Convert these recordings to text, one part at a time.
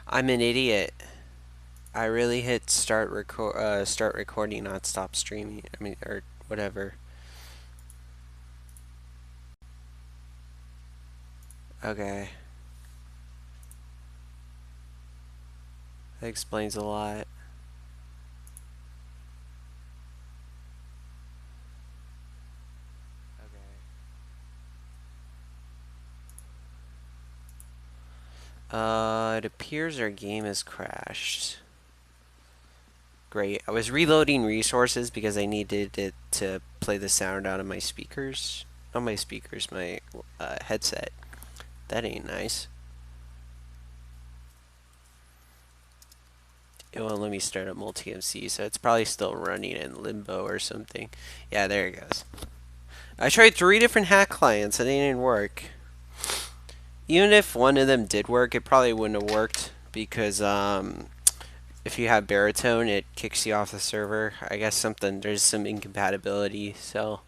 I'm an idiot. I really hit start recording, not stop streaming. I mean, or whatever. Okay, that explains a lot. It appears our game has crashed. Great. I was reloading resources because I needed it to play the sound out of my speakers. Not my speakers, my headset. That ain't nice. It won't let me start up multi-MC, so it's probably still running in limbo or something. Yeah, there it goes. I tried 3 different hack clients and they didn't work. Even if one of them did work, it probably wouldn't have worked because if you have baritone, it kicks you off the server. I guess there's some incompatibility. So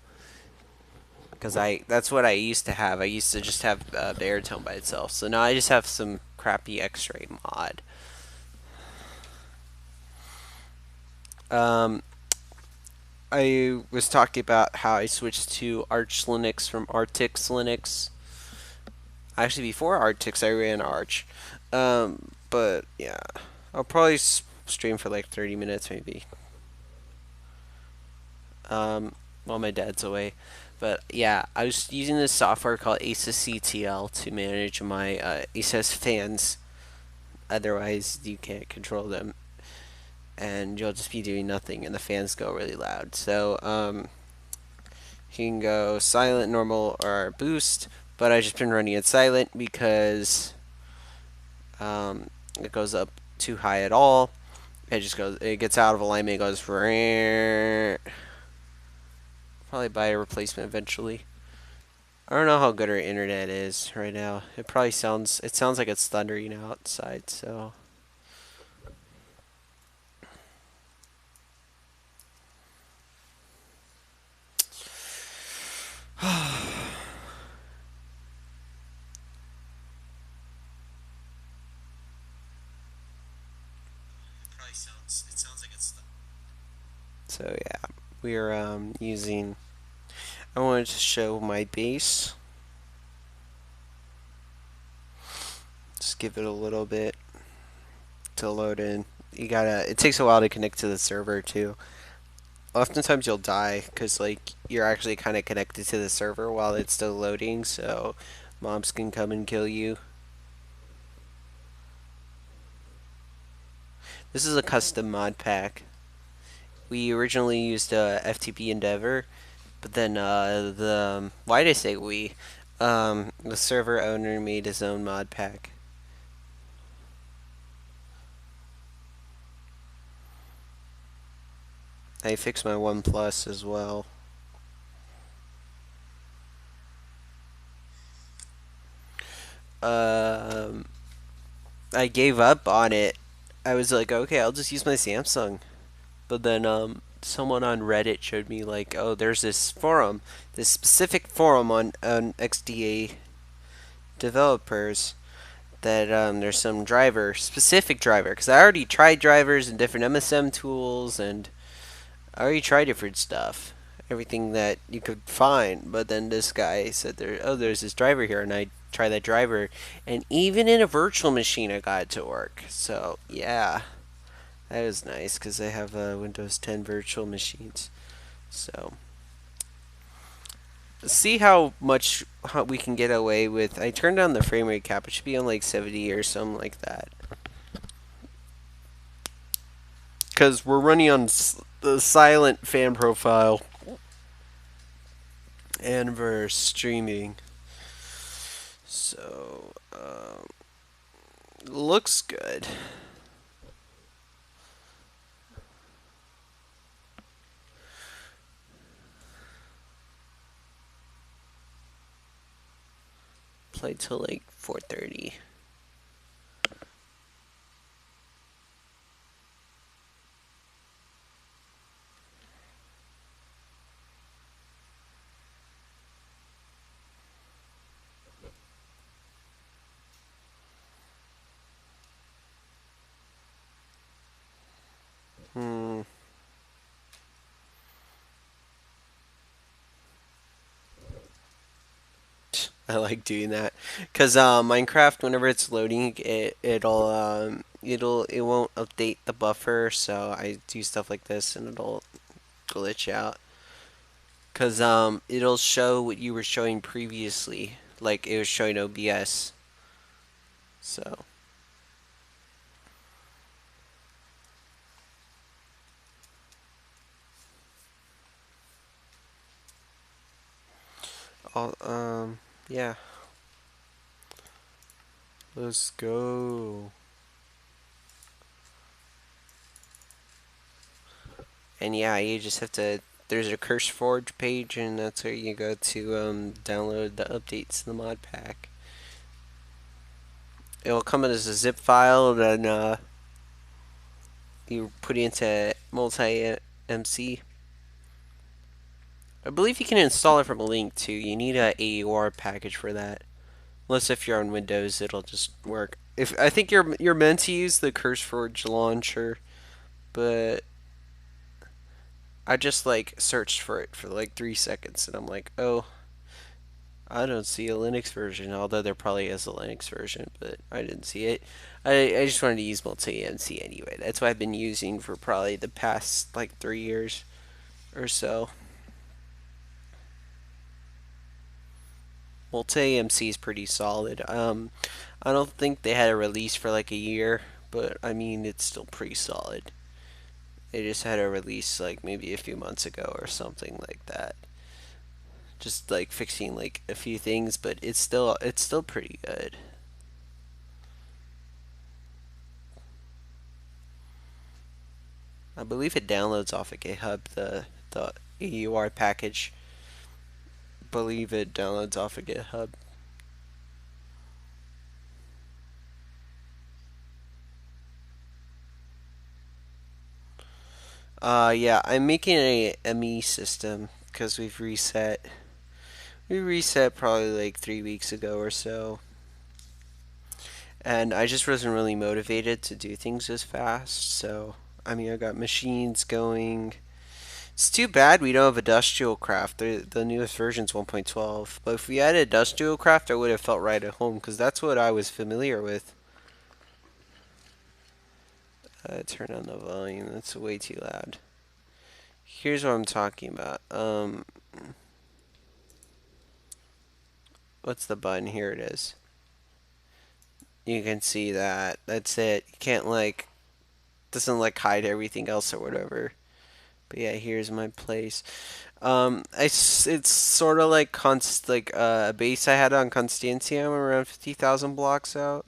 because that's what I used to have. I used to just have baritone by itself. So now I just have some crappy X-ray mod. Um, I was talking about how I switched to Arch Linux from Artix Linux. Actually, before Artix, I ran Arch. But yeah, I'll probably stream for like 30 minutes maybe. While my dad's away. But yeah, I was using this software called ASUS to manage my ASUS fans. Otherwise, you can't control them, and you'll just be doing nothing, and the fans go really loud. So you can go silent, normal, or boost. But I've just been running it silent because it goes up too high at all. It gets out of alignment. It goes. Probably buy a replacement eventually. I don't know how good our internet is right now. It sounds like it's thundering outside, so. So yeah, we are using. I wanted to show my base. Just give it a little bit to load in. It takes a while to connect to the server too. Oftentimes you'll die because like you're actually kind of connected to the server while it's still loading, so mobs can come and kill you. This is a custom mod pack. We originally used FTP Endeavor, but then why did I say we? The server owner made his own mod pack. I fixed my OnePlus as well. Um, I gave up on it. I was like, okay, I'll just use my Samsung. But then someone on Reddit showed me like, oh, there's this specific forum on XDA developers that there's some specific driver, because I already tried drivers and different MSM tools, and I already tried different stuff, everything that you could find. But then this guy said there's this driver here, and I tried that driver, and even in a virtual machine, I got it to work. So yeah, that was nice because I have Windows 10 virtual machines. So see how we can get away with. I turned down the frame rate cap. It should be on like 70 or something like that. Because we're running on the silent fan profile and we're streaming. So, looks good. Play till like 4:30. Hmm. I like doing that because Minecraft, whenever it's loading, it won't update the buffer, so I do stuff like this and it'll glitch out because it'll show what you were showing previously, like it was showing OBS. So I'll, yeah, let's go. And yeah, you just have to. There's a CurseForge page, and that's where you go to download the updates in the mod pack. It will come as a zip file, then you put it into multi MC. I believe you can install it from a link too. You need a AUR package for that. Unless if you're on Windows, it'll just work. If I think you're meant to use the CurseForge launcher, but I just like searched for it for like 3 seconds, and I'm like, oh, I don't see a Linux version. Although there probably is a Linux version, but I didn't see it. I just wanted to use multi-MC anyway. That's what I've been using for probably the past like 3 years or so. Multi MC is pretty solid. I don't think they had a release for like a year, but I mean it's still pretty solid. They just had a release like maybe a few months ago or something like that. Just like fixing like a few things, but it's still pretty good. I believe it downloads off of GitHub the AUR package. Believe it downloads off of GitHub. Yeah, I'm making a ME system because we've reset. We reset probably like 3 weeks ago or so, and I just wasn't really motivated to do things as fast. So, I mean, I got machines going. It's too bad we don't have industrial craft. The newest version's 1.12. But if we had industrial craft, I would have felt right at home because that's what I was familiar with. Turn on the volume. That's way too loud. Here's what I'm talking about. What's the button? Here it is. You can see that. That's it. You can't like doesn't like hide everything else or whatever. But yeah, here's my place. It's sort of like a base I had on Constantium around 50,000 blocks out.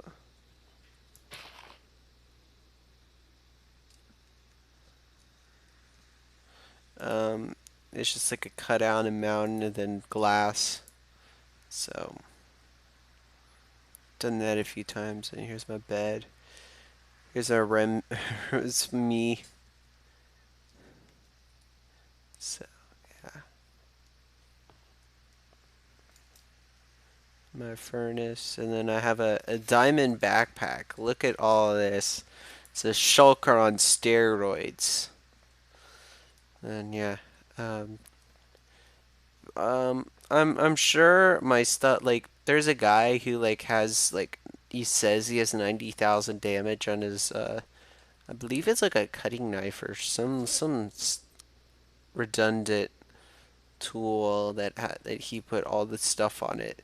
Um, it's just like a cutout and mountain and then glass. So done that a few times. And here's my bed. Here's our REM. It's me. So yeah, my furnace, and then I have a diamond backpack. Look at all of this. It's a shulker on steroids. And yeah, um, I'm sure my stuff like there's a guy who like has like he says he has 90,000 damage on his I believe it's like a cutting knife or some redundant tool that he put all this stuff on it.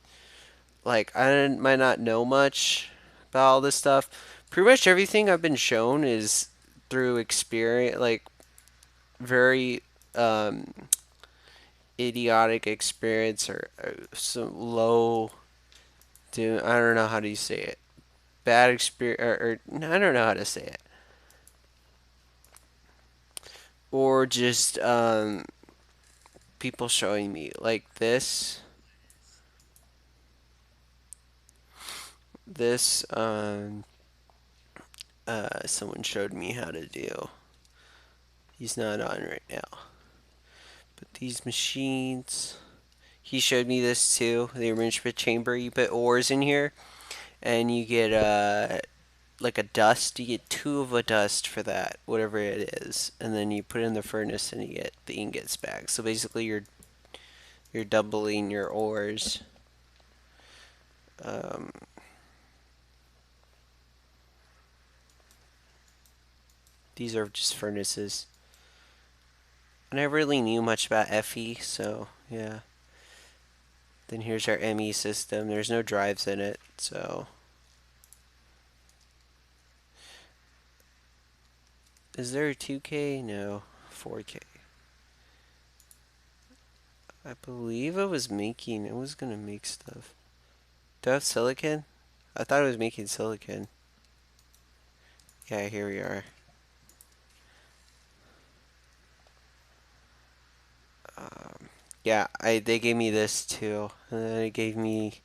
Like might not know much about all this stuff. Pretty much everything I've been shown is through experience, like very um, idiotic experience or some low. Dude, I don't know how do you say it. Bad experience, or I don't know how to say it. Or just people showing me like this. This someone showed me how to do. He's not on right now. But these machines. He showed me this too. The enrichment chamber. You put ores in here, and you get like a dust. You get 2 of a dust for that, whatever it is, and then you put it in the furnace and you get the ingots back. So basically, you're doubling your ores. Um, these are just furnaces. I never really knew much about FE, so yeah. Then here's our ME system. There's no drives in it, so. Is there a 2K? No, 4K. I believe it was gonna make stuff. Do I have silicon? I thought it was making silicon. Yeah, here we are. Yeah, they gave me this too, and then it gave me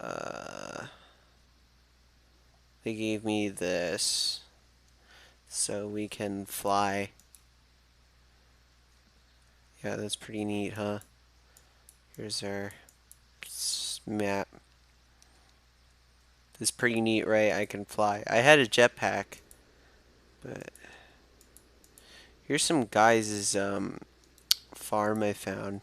uh, they gave me this so we can fly. Yeah, that's pretty neat, huh? Here's our map. It's pretty neat, right? I can fly. I had a jetpack, but here's some guys' farm I found.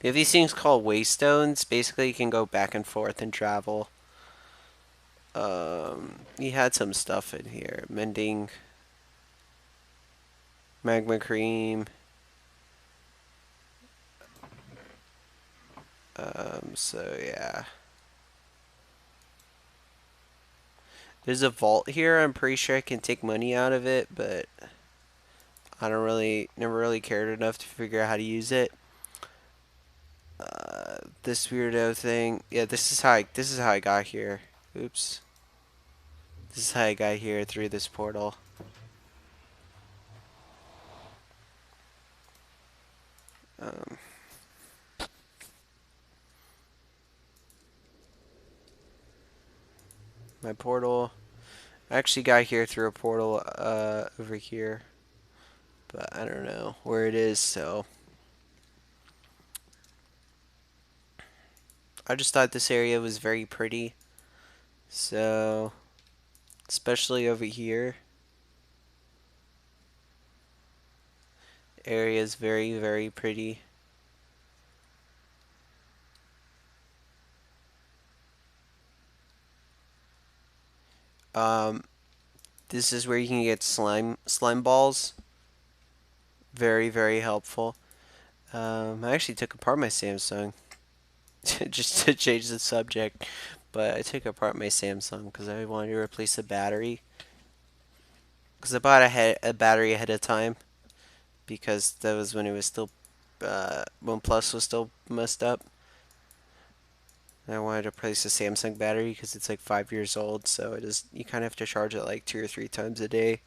They have these things called waystones. Basically, you can go back and forth and travel. He had some stuff in here. Mending, magma cream. So yeah. There's a vault here. I'm pretty sure I can take money out of it, but I never really cared enough to figure out how to use it. This weirdo thing. Yeah, this is how I got here. Oops. This is how I got here through this portal. Um, my portal. I actually got here through a portal over here, but I don't know where it is, so I just thought this area was very pretty. So, especially over here, area is very, very pretty. Um, this is where you can get slime balls. Very, very helpful. I actually took apart my Samsung just to change the subject, but I took apart my Samsung because I wanted to replace the battery. Because I bought a battery ahead of time because that was when it was still OnePlus was still messed up. And I wanted to replace the Samsung battery because it's like 5 years old, so you kind of have to charge it like 2 or 3 times a day.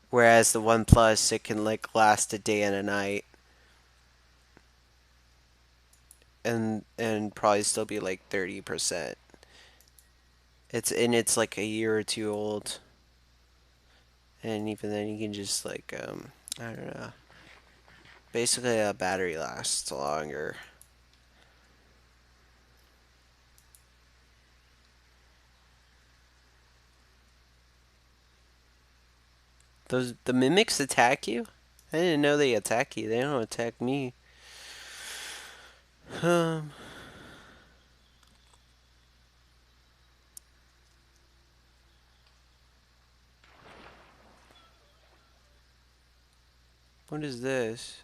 Whereas the OnePlus, it can like last a day and a night, and probably still be like 30%. It's like a year or two old, and even then you can just like I don't know. Basically, a battery lasts longer. The mimics attack you? I didn't know they attack you. They don't attack me. Um, what is this?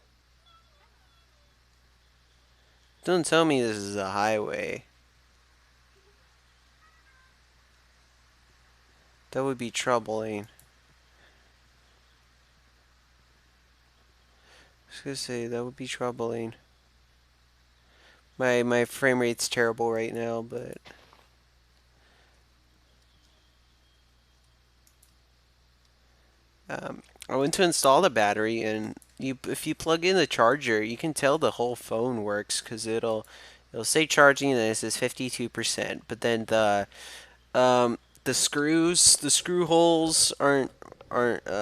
Don't tell me this is a highway. That would be troubling. I was gonna say that would be troubling. My frame rate's terrible right now, but I went to install the battery, and if you plug in the charger, you can tell the whole phone works because it'll say charging and it says 52%, but then the screw holes aren't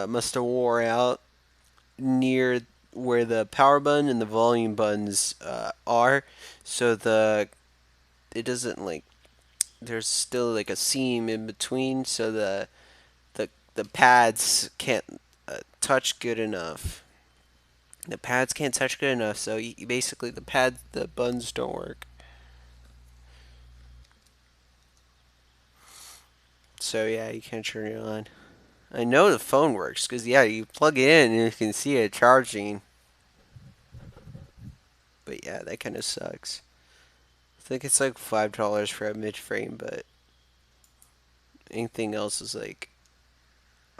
must have wore out near where the power button and the volume buttons are, so it doesn't like there's still like a seam in between, so the pads can't touch good enough. The pads can't touch good enough, so basically the buttons don't work. So yeah, you can't turn it on. I know the phone works because yeah, you plug it in and you can see it charging. But yeah, that kind of sucks. I think it's like $5 for a mid frame, but anything else is like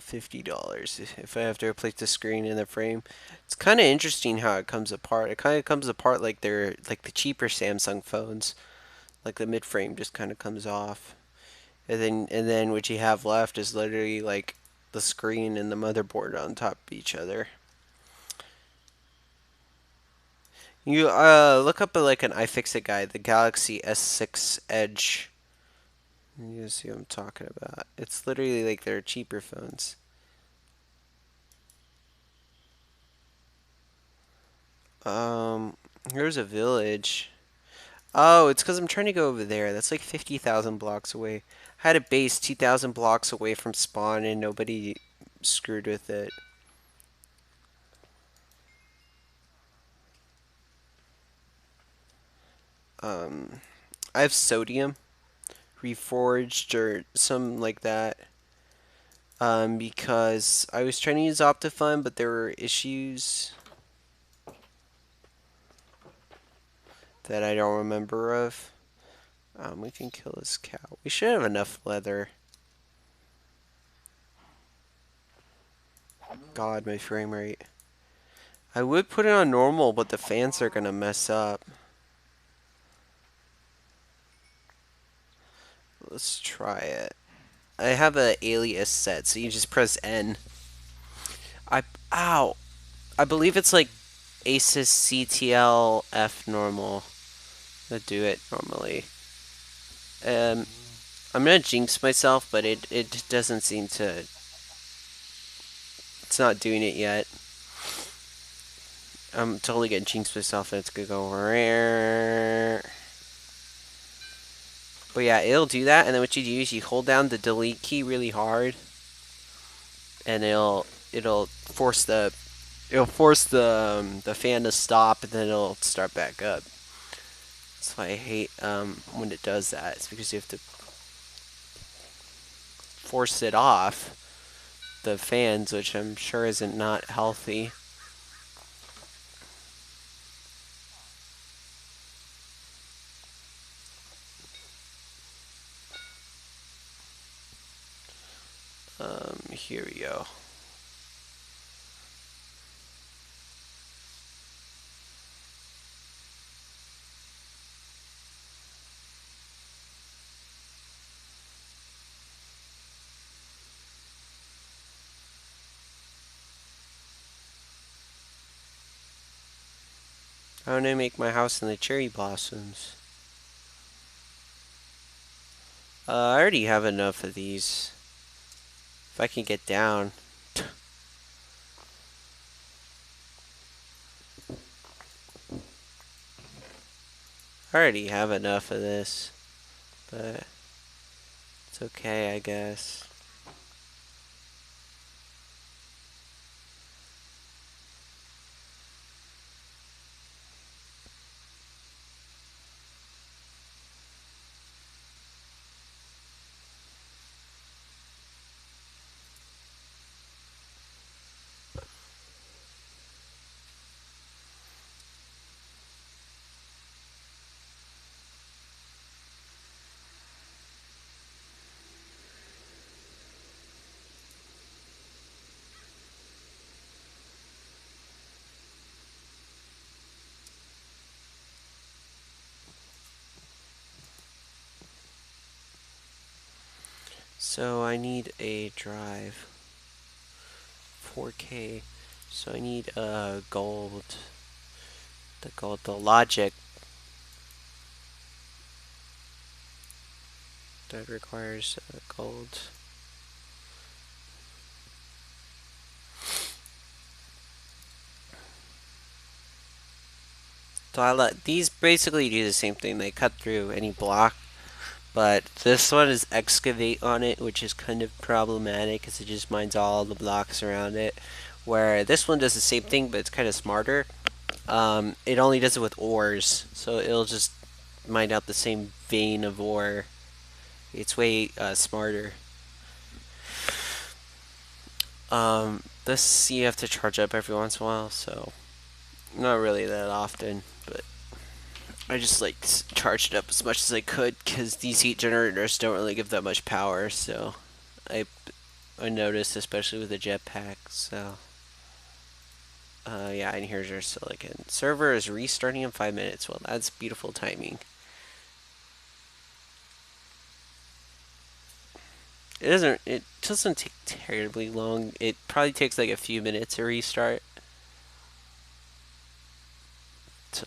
$50 if I have to replace the screen and the frame. It's kind of interesting how it comes apart. It kind of comes apart like they're like the cheaper Samsung phones. Like the mid frame just kind of comes off, and then what you have left is literally like the screen and the motherboard on top of each other. You look up like an iFixit guide, the Galaxy S6 Edge. You see what I'm talking about. It's literally like their cheaper phones. Um, Here's a village. Oh, it's because I'm trying to go over there. That's like 50,000 blocks away. I had a base 2,000 blocks away from spawn and nobody screwed with it. Um, I have sodium reforged or something like that. Because I was trying to use Optifine, but there were issues that I don't remember of. We can kill this cow. We should have enough leather. God, my frame rate. I would put it on normal, but the fans are gonna mess up. Let's try it. I have an alias set, so you just press N. Ow! I believe it's like Asus CTL F normal. To do it normally. I'm gonna jinx myself, but it doesn't seem to. It's not doing it yet. I'm totally gonna jinx myself, and it's gonna go rare. But yeah, it'll do that, and then what you do is you hold down the delete key really hard, and it'll force the fan to stop, and then it'll start back up. That's why I hate when it does that. It's because you have to force it off the fans, which I'm sure isn't not healthy. Here we go. How do I make my house in the cherry blossoms? I already have enough of these. If I can get down. I already have enough of this. But it's okay, I guess. So I need a drive. 4K. So I need gold. The logic that requires gold. So these basically do the same thing. They cut through any block, but this one is excavate on it, which is kind of problematic because it just mines all the blocks around it. Where this one does the same thing, but it's kind of smarter. It only does it with ores, so it'll just mine out the same vein of ore. It's way smarter. This you have to charge up every once in a while, so not really that often, but I just like charged it up as much as I could because these heat generators don't really give that much power. So I I noticed, especially with the jetpack. So yeah, and here's your silicon. Server is restarting in 5 minutes. Well, that's beautiful timing. It doesn't take terribly long. It probably takes like a few minutes to restart. So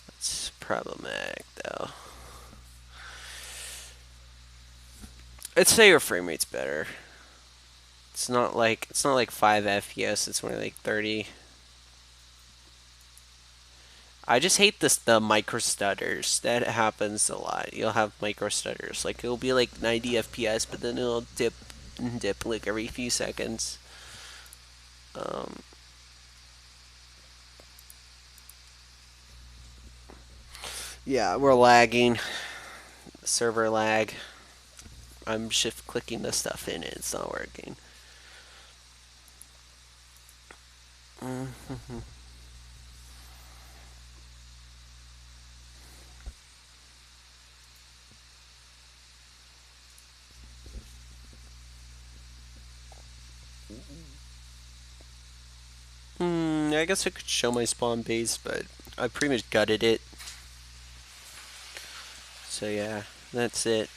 that's problematic though. I'd say your frame rate's better. It's not like 5 FPS. It's more like 30. I just hate the micro stutters. That happens a lot. You'll have micro stutters. Like it'll be like 90 FPS, but then it'll dip and dip like every few seconds. Um, yeah, we're lagging. Server lag. I'm shift clicking the stuff in and it's not working. I guess I could show my spawn base, but I pretty much gutted it. So yeah, that's it.